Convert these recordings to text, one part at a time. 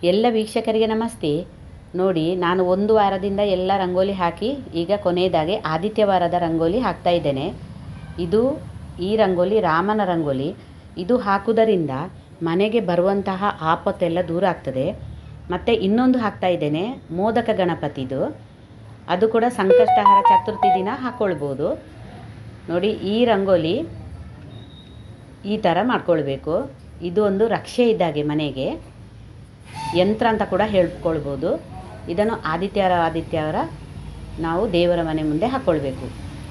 ಎಲ್ಲ ವೀಕ್ಷಕರಿಗೆ ನಮಸ್ತೆ. ನೋಡಿ, ನಾನು ಒಂದು ವಾರದಿಂದ ಎಲ್ಲ ರಂಗೋಲಿ ಹಾಕಿ ಈಗ ಕೊನೆಯದಾಗಿ ಆದಿತ್ಯವಾರದ ರಂಗೋಲಿ ಹಾಕ್ತಾ ಇದ್ದೇನೆ. ಈ ರಂಗೋಲಿ ರಾಮನ ರಂಗೋಲಿ. ಇದು ಹಾಕುವುದರಿಂದ ಮನೆಗೆ ಬರುವಂತಹ ಆಪತ್ತೆಲ್ಲ ದೂರ ಆಗ್ತದೆ. ಮತ್ತು ಇನ್ನೊಂದು ಹಾಕ್ತಾ ಇದ್ದೇನೆ, ಮೋದಕ ಗಣಪತಿದು. ಅದು ಕೂಡ ಸಂಕಷ್ಟಹರ ಚತುರ್ಥಿ ದಿನ ಹಾಕ್ಕೊಳ್ಬೋದು. ನೋಡಿ, ಈ ರಂಗೋಲಿ ಈ ಥರ ಮಾಡ್ಕೊಳ್ಬೇಕು. ಇದು ಒಂದು ರಕ್ಷೆ ಇದ್ದಾಗೆ ಮನೆಗೆ, ಯಂತ್ರ ಅಂತ ಕೂಡ ಹೇಳ್ಕೊಳ್ಬೋದು. ಇದನ್ನು ಆದಿತ್ಯವಾರ ನಾವು ದೇವರ ಮನೆ ಮುಂದೆ ಹಾಕ್ಕೊಳ್ಬೇಕು.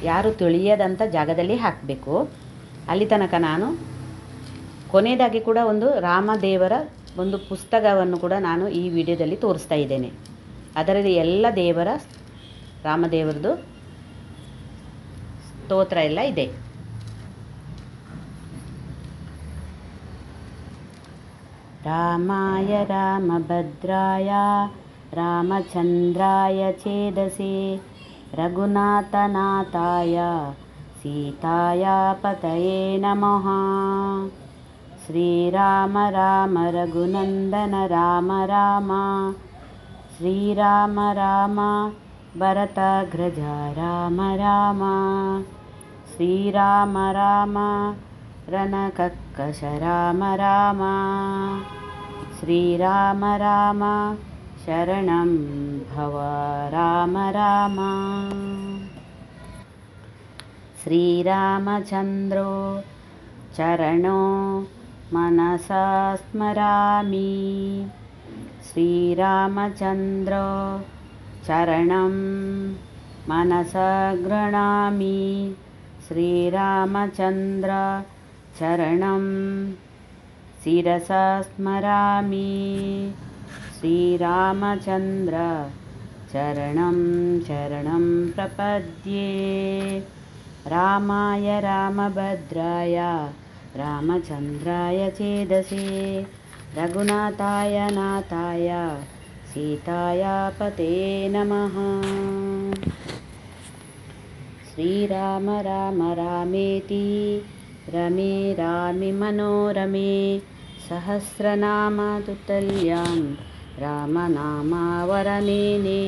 ಯಾರು ತಿಳಿಯದಂಥ ಜಾಗದಲ್ಲಿ ಹಾಕಬೇಕು. ಅಲ್ಲಿ ತನಕ ನಾನು ಕೊನೆಯದಾಗಿ ಕೂಡ ಒಂದು ರಾಮದೇವರ ಒಂದು ಪುಸ್ತಕವನ್ನು ಕೂಡ ನಾನು ಈ ವಿಡಿಯೋದಲ್ಲಿ ತೋರಿಸ್ತಾ ಇದ್ದೇನೆ. ಅದರಲ್ಲಿ ಎಲ್ಲ ರಾಮದೇವರದು ಸ್ತೋತ್ರ ಎಲ್ಲ ಇದೆ. ರಾಮಾಯ ರಾಮಭದ್ರಾಯ ರಾಮಚಂದ್ರಾಯ ಚೇದಸೆ ರಘುನಾಥನಾಥಾಯ ಸೀತಾಯ ಪತಯೇ ನಮಃ. ಶ್ರೀರಾಮ ರಾಮ ರಘುನಂದನ ರಾಮ ರಾಮ, ಶ್ರೀರಾಮ ರಾಮ ಭರತಾಗ್ರಜ ರಾಮ ರಾಮ, ಶ್ರೀರಾಮ ರಾಮ ರಣಕಕ್ಕಶ ರಾಮ ರಾಮ, ಶ್ರೀರಾಮ ರಾಮ ಶರಣಂ ಭವ ರಾಮ ರಾಮ. ಶ್ರೀರಾಮಚಂದ್ರೋ ಚರಣೋ ಮನಸಾ ಸ್ಮರಾಮಿ, ಶ್ರೀರಾಮಚಂದ್ರೋ ಚರಣಂ ಮನಸಾ ಗೃಣಾಮಿ, ಶ್ರೀರಾಮಚಂದ್ರ ಚರಣಂ ಶಿರಸಾ ಸ್ಮರಾಮಿ, ಶ್ರೀರಾಮಚಂದ್ರ ಚರಣಂ ಶರಣಂ ಪ್ರಪದ್ಯೆ. ರಾಮಾಯ ರಾಮಭದ್ರಾಯ ರಾಮಚಂದ್ರಾಯ ಚೇದಸೆ ರಘುನಾಥಾಯ ನಾಥಾಯ ಸೀತಾಯ ಪತಯೇ ನಮಃ. ಶ್ರೀರಾಮ ರಾಮ ರಾಮೇತಿ ರಮೇ ರಾಮಿ ಮನೋರಮೆ, ಸಹಸ್ರನಾಮ ತುಲ್ಯಂ ರಾಮನಾಮಾವರನೇನೆ.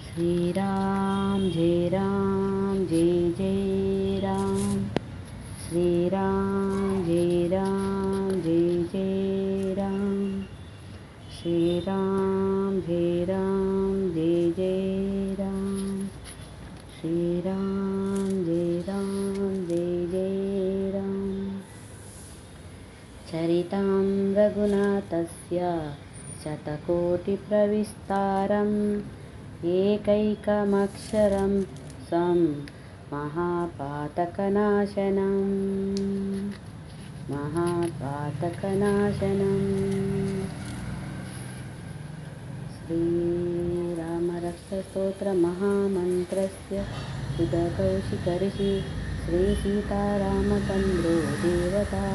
ಶ್ರೀರಾಮ್ ಜಯ ರಾಮ್ ಜಯ ಜಯ ರಾಮ್, ಶ್ರೀರಾಮ್ ಜಯ ರಾಮ್ ಜಯ ಜಯ ರಾಮ್, ಶ್ರೀರಾಮ್ ಜಯ ರಾಮ್ ಜಯ ಜಯ ರಾಮ್, ಶ್ರೀರಾಮ್ ಜಯ ರಾಮ್ ಜಯ ಜಯ ರಾಮ್. ಚರಿತಾಂ ರಘುನಾಥಸ್ಯ ಶತಕೋಟಿಪ್ರವಿಸ್ತಾರಂ ಏಕೈಕಮಕ್ಷರಂ ಸಂ ಮಹಾಪಾತಕನಾಶನಂ ಮಹಾಪಾತಕನಾಶನಂ. ಶ್ರೀರಾಮರಕ್ಷಸ್ತೋತ್ರ ಮಹಾಮಂತ್ರಸ್ಯ ಸುಧಕೌಶಿಕರ್ಷಿ ಶ್ರೀ ಸೀತಾರಾಮಚಂದ್ರೋ ದೇವತಾ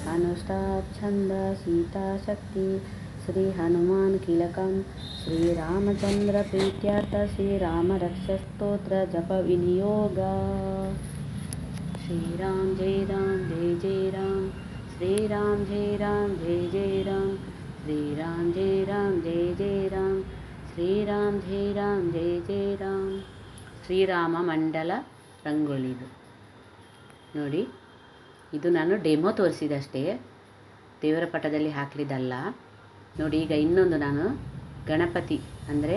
अनुष्ठाछंद सीता शक्ति श्री हनुमान कीलकम श्रीरामचंद्र प्रीत्यार्थ श्रीराम रक्षस्तोत्र जप विनियोग. श्रीराम जय राम जय जय राम, श्रीराम जय राम जय जय राम, श्रीराम जय राम जय जय राम, श्रीराम जय राम जय जय राम. ಶ್ರೀರಾಮ ಮಂಡಲ ರಂಗೋಲಿದು ನೋಡಿ. ಇದು ನಾನು ಡೆಮೋ ತೋರಿಸಿದಷ್ಟೇ, ದೇವರ ಪಟದಲ್ಲಿ ಹಾಕಲಿದ್ದಲ್ಲ. ನೋಡಿ, ಈಗ ಇನ್ನೊಂದು ನಾನು ಗಣಪತಿ ಅಂದರೆ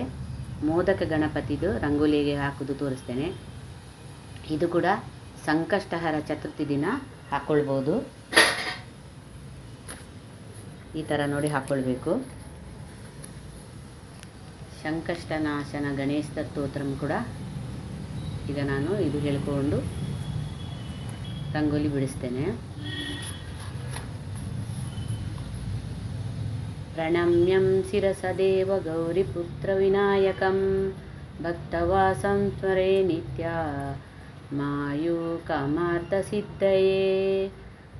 ಮೋದಕ ಗಣಪತಿದು ರಂಗೋಲಿಗೆ ಹಾಕೋದು ತೋರಿಸ್ತೇನೆ. ಇದು ಕೂಡ ಸಂಕಷ್ಟಹರ ಚತುರ್ಥಿ ದಿನ ಹಾಕ್ಕೊಳ್ಬೋದು. ಈ ಥರ ನೋಡಿ ಹಾಕ್ಕೊಳ್ಬೇಕು. ಸಂಕಷ್ಟನಾಶನ ಗಣೇಶ ಸ್ತೋತ್ರಂ ಕೂಡ ಈಗ ನಾನು ಇದು ಹೇಳ್ಕೊಂಡು ರಂಗೋಲಿ ಬಿಡಿಸ್ತೇನೆ. ಪ್ರಣಮ್ಯಂ ಶಿರಸದೇವ ಗೌರಿಪುತ್ರ ವಿನಾಯಕಂ ಭಕ್ತವಾಸಂ ಸ್ಮರೇ ನಿತ್ಯ ಮಾಯೂಕಮಾರ್ಥಸಿದ್ಧಯೇ.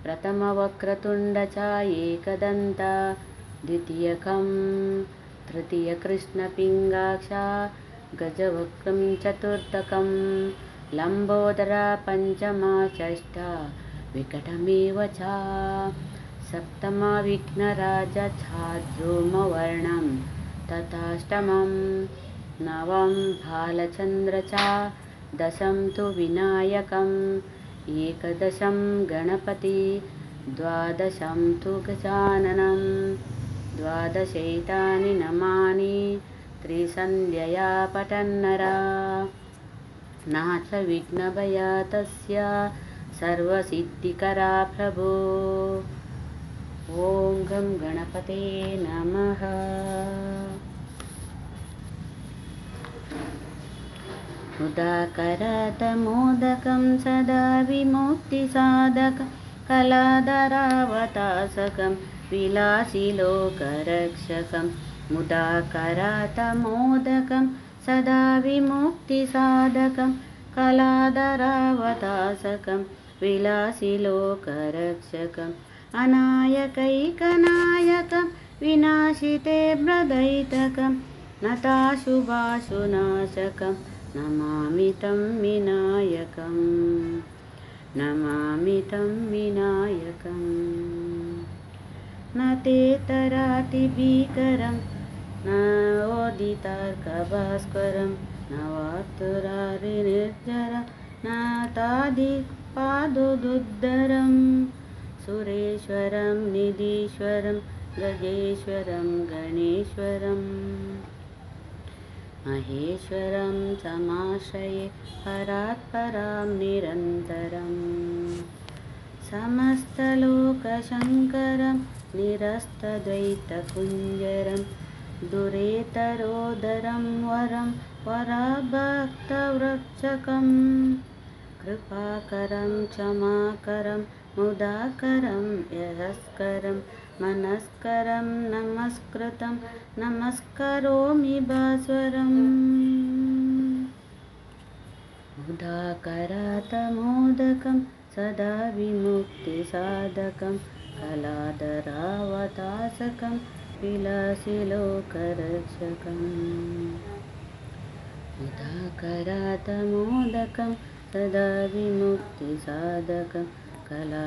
ಪ್ರಥಮ ವಕ್ರತುಂಡ ಚ ಏಕದಂತ, ದ್ವಿತೀಯಕಂ ತೃತೀಯ ಕೃಷ್ಣ ಪಿಂಗಾಕ್ಷ ಗಜವಕ್ರಂ ಚತುರ್ಥಕಂ ಲಂಬೋದರ ಪಂಚಮ ಷಷ್ಠ ವಿಕಟಮೇವ ಚ. सप्तमविघ्नराजच्छाद्रोमवर्णं तथाष्टमं नवं भालचन्द्र च दशं तु विनायकम् एकदशं गणपति द्वादशं तु गजाननं द्वादशैतानि नामानि त्रिसन्ध्यया पठन्नरा नाथ विघ्नभया तस्य सर्वसिद्धिकरा प्रभो। ॐ गं गणपते नमः। उदाकरतमोदकं सदा विमुक्तिसाधकं कलाधरावतासकं विलासिलोकरक्षकं मुदाकरतमोदकं सदा विमुक्तिसाधकं कलाधरावतासकं विलासिलोकरक्षकम् अनायकैकनायकं विनाशिते प्रदयितकं नताशुभाशुनाशकं नमामि तं विनायकं नमामि तं विनायकं। न तेतरातिभीकरं न ओदितार्कभास्करं न वाक्तुरारिनिर्जरं न तादिपादोदुद्धरं सुरेश्वरं निधीश्वरं गजेश्वरं गणेश्वरं महेश्वरं समाश्रये परात्परां निरन्तरं समस्तलोकशङ्करं निरस्तद्वैतकुञ्जरं दुरेतरोदरं वरं वरभक्तवृक्षकं कृपाकरं क्षमाकरं मुदाकरं यशस्करं मनस्करं नमस्कृतं नमस्करोमि भास्वरम्। उदाकरतमोदकं सदा विमुक्तिसाधकं कलाधरावतासकं विलासिलोकरक्षकम् उदाकरतमोदकं सदा विमुक्तिसाधकं कला